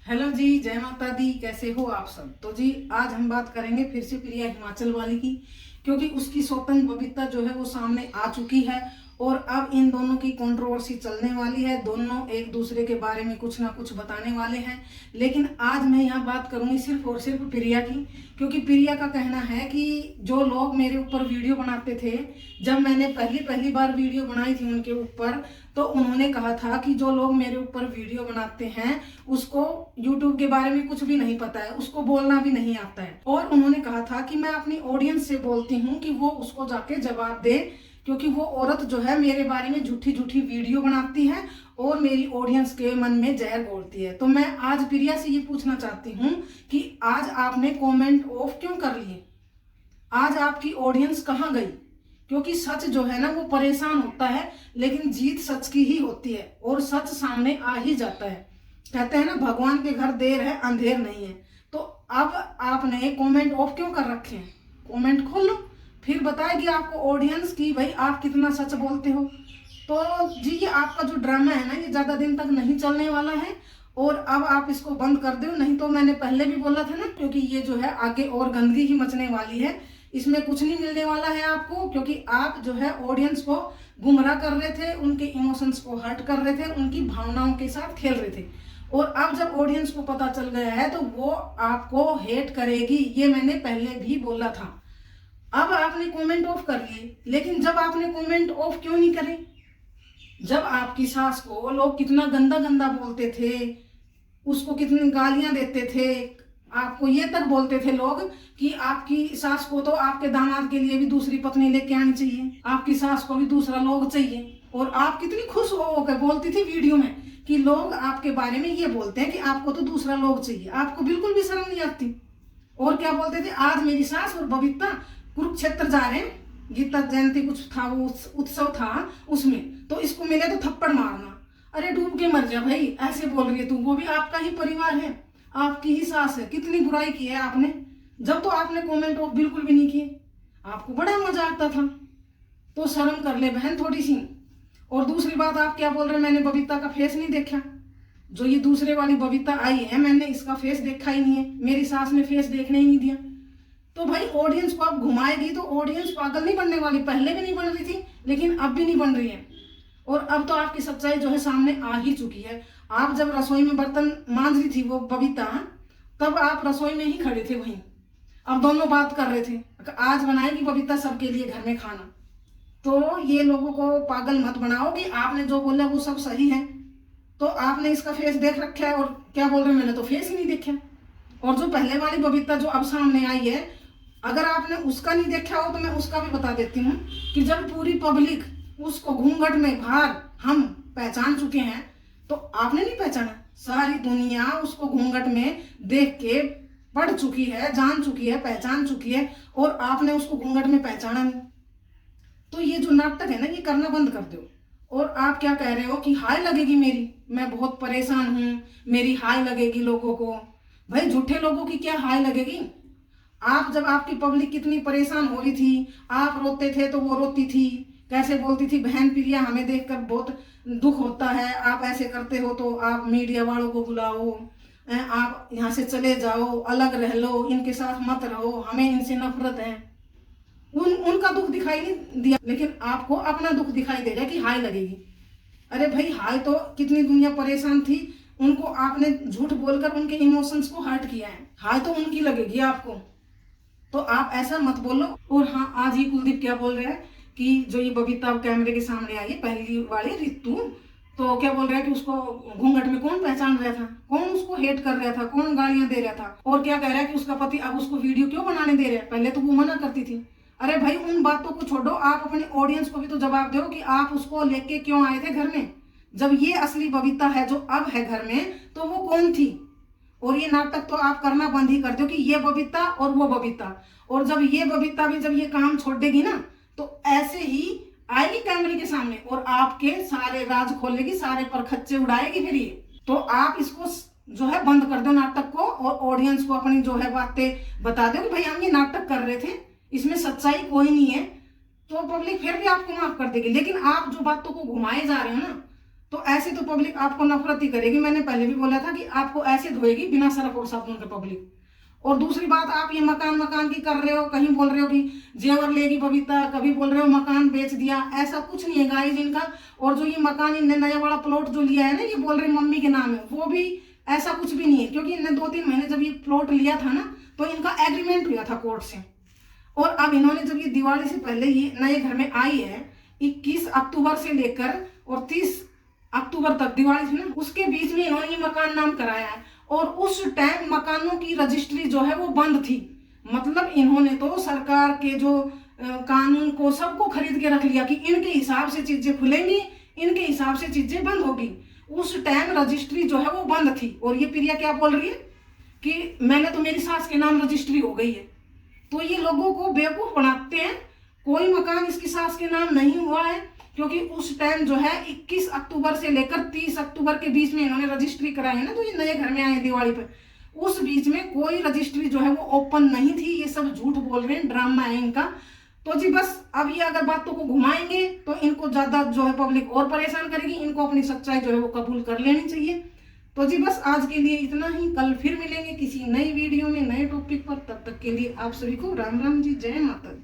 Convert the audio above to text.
Hello जी, जय माता दी। कैसे हो आप सब? तो जी आज हम बात करेंगे फिर से प्रिया हिमाचल वाली की, क्योंकि उसकी स्वतंत्र बबीता जो है वो सामने आ चुकी है और अब इन दोनों की कंट्रोवर्सी चलने वाली है। दोनों एक दूसरे के बारे में कुछ ना कुछ बताने वाले हैं। लेकिन आज मैं यहाँ बात करूंगी सिर्फ और सिर्फ प्रिया की, क्योंकि प्रिया का कहना है कि जो लोग मेरे ऊपर वीडियो बनाते थे, जब मैंने पहली पहली बार वीडियो बनाई थी उनके ऊपर, तो उन्होंने कहा था कि जो लोग मेरे ऊपर वीडियो बनाते हैं उसको यूट्यूब के बारे में कुछ भी नहीं पता है, उसको बोलना भी नहीं आता है। और उन्होंने कहा था कि मैं अपनी ऑडियंस से बोलती हूँ कि वो उसको जाके जवाब दे, क्योंकि वो औरत जो है मेरे बारे में झूठी झूठी वीडियो बनाती है और मेरी ऑडियंस के मन में जहर घोलती है। तो मैं आज प्रिया से ये पूछना चाहती हूँ कि आज आपने कमेंट ऑफ क्यों कर लिए? आज आपकी ऑडियंस कहाँ गई? क्योंकि सच जो है ना वो परेशान होता है, लेकिन जीत सच की ही होती है और सच सामने आ ही जाता है। कहते हैं ना, भगवान के घर देर है अंधेर नहीं है। तो अब आपने कमेंट ऑफ क्यों कर रखे हैं? कमेंट खोल लो, फिर बताएगी आपको ऑडियंस की भाई आप कितना सच बोलते हो। तो जी ये आपका जो ड्रामा है ना ये ज्यादा दिन तक नहीं चलने वाला है और अब आप इसको बंद कर दो, नहीं तो मैंने पहले भी बोला था ना, क्योंकि ये जो है आगे और गंदगी ही मचने वाली है। इसमें कुछ नहीं मिलने वाला है आपको, क्योंकि आप जो है ऑडियंस को गुमराह कर रहे थे, उनके इमोशंस को हर्ट कर रहे थे, उनकी भावनाओं के साथ खेल रहे थे। और अब जब ऑडियंस को पता चल गया है तो वो आपको हेट करेगी, ये मैंने पहले भी बोला था। अब आपने कमेंट ऑफ कर लिए, लेकिन जब आपने कमेंट ऑफ क्यों नहीं करे? जब आपकी सास को लोग कितना गंदा गंदा बोलते थे, उसको कितनी गालियां देते थे, आपको ये तक बोलते थे लोग कि आपकी सास को तो आपके दामाद के लिए भी दूसरी पत्नी लेके आनी चाहिए, आपकी सास को भी दूसरा लोग चाहिए। और आप कितनी खुश होकर बोलती थी वीडियो में कि लोग आपके बारे में ये बोलते हैं कि आपको तो दूसरा लोग चाहिए। आपको बिल्कुल भी शर्म नहीं आती। और क्या बोलते थे, आज मेरी सास और बबीता कुरुक्षेत्र जा रहे हैं, गीता जयंती कुछ था, वो उत्सव था उसमें, तो इसको मिले तो थप्पड़ मारना। अरे डूब के मर जा भाई, ऐसे बोल रही है तू, वो भी आपका ही परिवार है, आपकी ही सास है। कितनी बुराई की है आपने। जब तो आपने कमेंट ऑफ बिल्कुल भी नहीं किए, आपको बड़ा मजा आता था। तो शर्म कर ले बहन थोड़ी सी। और दूसरी बात, आप क्या बोल रहे हैं मैंने बबीता का फेस नहीं देखा? जो ये दूसरे वाली बबीता आई है, मैंने इसका फेस देखा ही नहीं है, मेरी सास ने फेस देखने ही नहीं दिया। तो भाई ऑडियंस को आप घुमाएगी तो ऑडियंस पागल नहीं बनने वाली, पहले भी नहीं बन रही थी लेकिन अब भी नहीं बन रही है। और अब तो आपकी सच्चाई जो है सामने आ ही चुकी है। आप जब रसोई में बर्तन मांज रही थी वो बबीता, तब आप रसोई में ही खड़े थे वहीं, अब दोनों बात कर रहे थे। आज बनाएगी बबीता सबके लिए घर में खाना। तो ये लोगों को पागल मत बनाओ कि आपने जो बोला वो सब सही है। तो आपने इसका फेस देख रखा है और क्या बोल रहे हैं मैंने तो फेस ही नहीं देखा। और जो पहले वाली बबीता जो अब सामने आई है, अगर आपने उसका नहीं देखा हो तो मैं उसका भी बता देती हूँ कि जब पूरी पब्लिक उसको घूंघट में बाहर हम पहचान चुके हैं, तो आपने नहीं पहचाना। सारी दुनिया उसको घूंघट में देख के पढ़ चुकी है, जान चुकी है, पहचान चुकी है, और आपने उसको घूंघट में पहचाना नहीं। तो ये जो नाटक है ना ये करना बंद कर दो। और आप क्या कह रहे हो कि हाय लगेगी मेरी, मैं बहुत परेशान हूँ, मेरी हाय लगेगी लोगों को। भाई झूठे लोगों की क्या हाय लगेगी? आप जब आपकी पब्लिक कितनी परेशान हो रही थी, आप रोते थे तो वो रोती थी, कैसे बोलती थी, बहन प्रिया हमें देखकर बहुत दुख होता है, आप ऐसे करते हो तो आप मीडिया वालों को बुलाओ, आप यहाँ से चले जाओ, अलग रह लो, इनके साथ मत रहो, हमें इनसे नफरत है। उनका दुख दिखाई नहीं दिया, लेकिन आपको अपना दुख दिखाई दे रहा है कि हाय लगेगी। अरे भाई हाय तो कितनी दुनिया परेशान थी, उनको आपने झूठ बोलकर उनके इमोशंस को हर्ट किया है, हाय तो उनकी लगेगी आपको। तो आप ऐसा मत बोलो। और हाँ, आज ही कुलदीप क्या बोल रहे हैं कि जो ये बबीता कैमरे के सामने आई है पहली वाली रितु, तो क्या बोल रहा है कि उसको घूंघट में कौन पहचान रहा था, कौन उसको हेट कर रहा था, कौन गालियां दे रहा था, और क्या कह रहा है कि उसका पति अब उसको वीडियो क्यों बनाने दे रहा है, पहले तो वो मना करती थी। अरे भाई उन बातों को छोड़ो, आप अपने ऑडियंस को भी तो जवाब दो कि आप उसको लेके क्यों आए थे घर में। जब ये असली बबीता है जो अब है घर में, तो वो कौन थी? और ये नाटक तो आप करना बंद ही कर दो कि ये बबीता और वो बबीता। और जब ये बबीता भी जब ये काम छोड़ देगी ना, तो ऐसे ही आएगी कैमरे के सामने और आपके सारे राज खोलेगी, सारे परखच्चे उड़ाएगी फिर ये। तो आप इसको जो है बंद कर दो नाटक को, और ऑडियंस को अपनी जो है बातें बता दो कि भाई हम ये नाटक कर रहे थे, इसमें सच्चाई कोई नहीं है। तो पब्लिक फिर भी आपको माफ कर देगी। लेकिन आप जो बातों को घुमाए जा रहे हो ना, तो ऐसे तो पब्लिक आपको नफरत ही करेगी। मैंने पहले भी बोला था कि आपको ऐसे धोएगी बिना सरफ और साबुन के पब्लिक। और दूसरी बात, आप ये मकान मकान की कर रहे हो, कहीं बोल रहे हो कि जेवर लेगी बबीता, कभी बोल रहे हो मकान बेच दिया, ऐसा कुछ नहीं है गाइस इनका। और जो ये मकान इनने नया बड़ा प्लॉट जो लिया है ना, ये बोल रहे मम्मी के नाम है, वो भी ऐसा कुछ भी नहीं है। क्योंकि इनने 2-3 महीने जब ये प्लॉट लिया था ना, तो इनका एग्रीमेंट हुआ था कोर्ट से। और अब इन्होंने जब ये दिवाली से पहले ये नए घर में आई है, 21 अक्टूबर से लेकर और 30 अक्टूबर तक दिवाली थी ना, उसके बीच में इन्होंने ये मकान नाम कराया है। और उस टाइम मकानों की रजिस्ट्री जो है वो बंद थी। मतलब इन्होंने तो सरकार के जो कानून को सबको खरीद के रख लिया कि इनके हिसाब से चीजें खुलेंगी, इनके हिसाब से चीजें बंद होगी। उस टाइम रजिस्ट्री जो है वो बंद थी। और ये प्रिया क्या बोल रही है कि मैंने तो, मेरी सास के नाम रजिस्ट्री हो गई है। तो ये लोगों को बेवकूफ बनाते हैं। कोई मकान इसकी सास के नाम नहीं हुआ है, क्योंकि उस टाइम जो है 21 अक्टूबर से लेकर 30 अक्टूबर के बीच में इन्होंने रजिस्ट्री कराई है ना, तो ये नए घर में आए दिवाली पे, उस बीच में कोई रजिस्ट्री जो है वो ओपन नहीं थी। ये सब झूठ बोल रहे हैं, ड्रामा है इनका। तो जी बस अब ये अगर बातों को घुमाएंगे तो इनको ज्यादा जो है पब्लिक और परेशान करेगी। इनको अपनी सच्चाई जो है वो कबूल कर लेनी चाहिए। तो जी बस आज के लिए इतना ही। कल फिर मिलेंगे किसी नई वीडियो में, नए टॉपिक पर। तब तक के लिए आप सभी को राम राम जी, जय माता दी।